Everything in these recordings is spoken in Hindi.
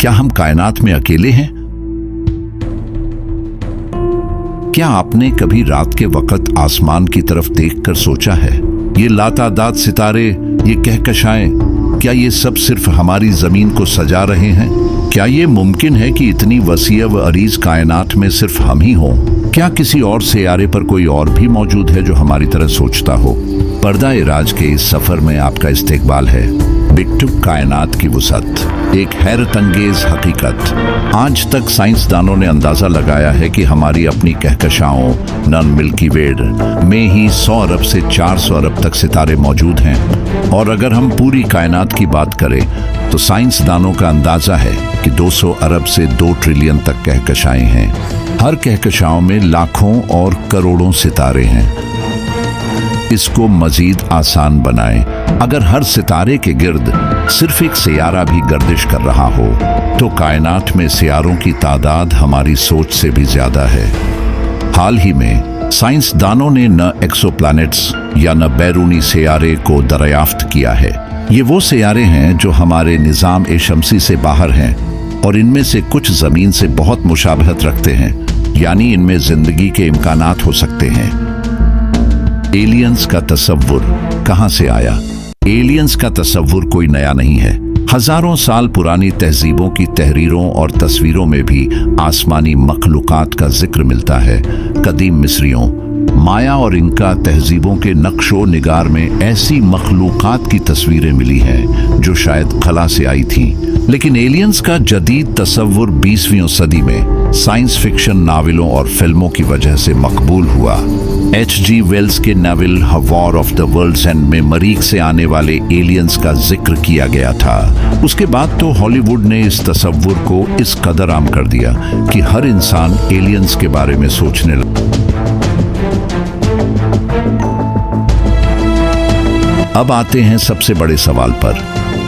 क्या हम कायनात में अकेले हैं? क्या आपने कभी रात के वक्त आसमान की तरफ देखकर सोचा है, ये लातादाद सितारे, ये कहकशाएं, क्या ये सब सिर्फ हमारी जमीन को सजा रहे हैं? क्या ये मुमकिन है कि इतनी वसीय व अरीज कायनात में सिर्फ हम ही हों? क्या किसी और सियारे पर कोई और भी मौजूद है जो हमारी तरह सोचता हो? पर्दा-ए-राज के इस सफर में आपका इस्तकबाल है। बिग टू कायनात की वुसअत, एक हैरत अंगेज हकीकत। आज तक साइंसदानों ने अंदाजा लगाया है कि हमारी अपनी कहकशाओं नॉन मिल्की वे में ही 100 अरब से 400 अरब तक सितारे मौजूद हैं। और अगर हम पूरी कायनात की बात करें तो साइंसदानों का अंदाजा है कि 200 अरब से 2 ट्रिलियन तक कहकशाएं हैं। हर कहकशाओं में लाखों और करोड़ों सितारे हैं। इसको मजीद आसान बनाएं, अगर हर सितारे के गिर्द सिर्फ एक सियारा भी गर्दिश कर रहा हो तो कायनात में सियारों की तादाद हमारी सोच से भी ज्यादा है। हाल ही में साइंसदानों ने न एक्सोप्लैनेट्स या न बैरूनी सियारे को दरियाफ्त किया है। ये वो सियारे हैं जो हमारे निज़ाम ए शमसी से बाहर हैं और इनमें से कुछ जमीन से बहुत मुशाबहत रखते हैं, यानी इनमें जिंदगी के इम्कानात हो सकते हैं। एलियंस का तसव्वुर कहां से आया? एलियंस का तसव्वुर कोई नया नहीं है। हजारों साल पुरानी तहजीबों की तहरीरों और तस्वीरों में भी आसमानी मखलूकात का जिक्र मिलता है। कदीम मिस्रियों, माया और इंका तहजीबों के नक्शो निगार में ऐसी मखलूकात की तस्वीरें मिली हैं जो शायद खला से आई थी। लेकिन एलियंस का जदीद तसव्वुर 20वीं सदी में साइंस फिक्शन नावलों और फिल्मों की वजह से मकबूल हुआ। H.G. वेल्स के novel war of the worlds end में मरीख से आने वाले एलियंस का जिक्र किया गया था। उसके बाद तो हॉलीवुड ने इस तसव्वुर को इस कदर आम कर दिया कि हर इंसान एलियंस के बारे में सोचने लगा। अब आते हैं सबसे बड़े सवाल पर,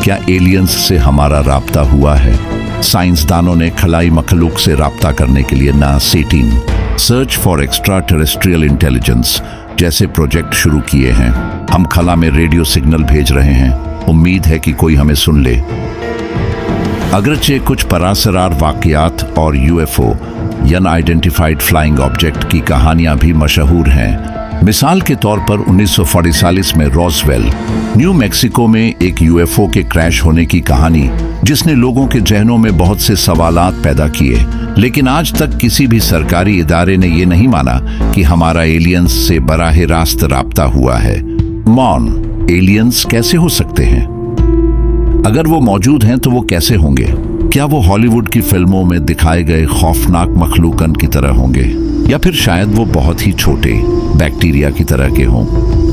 क्या एलियंस से हमारा राब्ता हुआ है? साइंसदानों ने खलाई मखलूक से राब्ता करने के लिए नासेटीन, search for extraterrestrial intelligence जैसे प्रोजेक्ट शुरू किए हैं। हम खला में रेडियो सिग्नल भेज रहे हैं, उम्मीद है कि कोई हमें सुन ले। अगरचे कुछ परासरार वाकयात और यूएफओ यानी आइडेंटिफाइड फ्लाइंग ऑब्जेक्ट की कहानियां भी मशहूर हैं। मिसाल के तौर पर 1947 में रॉसवेल, न्यू मैक्सिको में एक यूएफओ के क्रैश होने की कहानी जिसने लोगों के जहनों में बहुत से सवालात पैदा किए। लेकिन आज तक किसी भी सरकारी इदारे ने यह नहीं माना कि हमारा एलियंस से बराह रास्त राब्ता हुआ है। मौन एलियंस कैसे हो सकते हैं? अगर वो मौजूद हैं तो वो कैसे होंगे? क्या वो हॉलीवुड की फिल्मों में दिखाए गए खौफनाक मखलूकन की तरह होंगे, या फिर शायद वो बहुत ही छोटे बैक्टीरिया की तरह के हों,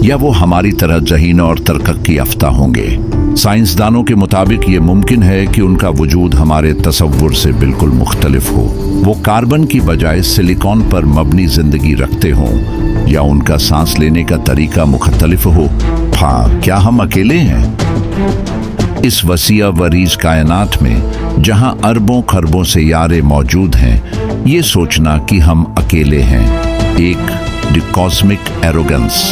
या वो हमारी तरह जहीन और तरक्की याफ्ता होंगे? साइंसदानों के मुताबिक ये मुमकिन है कि उनका वजूद हमारे तसव्वुर से बिल्कुल मुख्तलिफ हो। वो कार्बन की बजाय सिलिकॉन पर मबनी जिंदगी रखते हों, या उनका सांस लेने का तरीका मुख्तलिफ हो। हाँ, क्या हम अकेले हैं? इस वसीया वरीज कायनात में जहां अरबों खरबों सियारे मौजूद हैं, ये सोचना कि हम अकेले हैं एक कॉस्मिक एरोगेंस,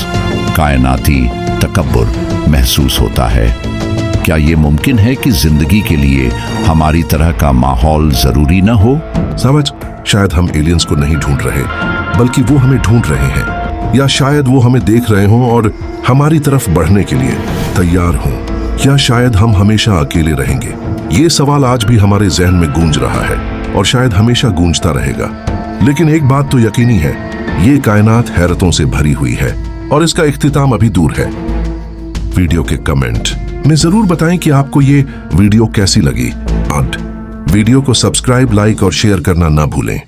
कायनाती तकब्बुर महसूस होता है। क्या ये मुमकिन है कि जिंदगी के लिए हमारी तरह का माहौल जरूरी न हो? समझ, शायद हम एलियंस को नहीं ढूंढ रहे, बल्कि वो हमें ढूंढ रहे हैं। या शायद वो हमें देख रहे हों और हमारी तरफ बढ़ने के लिए तैयार हों। या शायद हम हमेशा अकेले रहेंगे? ये सवाल आज भी हमारे जहन में गूंज रहा है और शायद हमेशा गूंजता रहेगा। लेकिन एक बात तो यकीनी है, ये कायनात हैरतों से भरी हुई है और इसका इख्तिताम अभी दूर है। वीडियो के कमेंट में जरूर बताएं कि आपको ये वीडियो कैसी लगी। और वीडियो को सब्सक्राइब, लाइक और शेयर करना ना भूलें।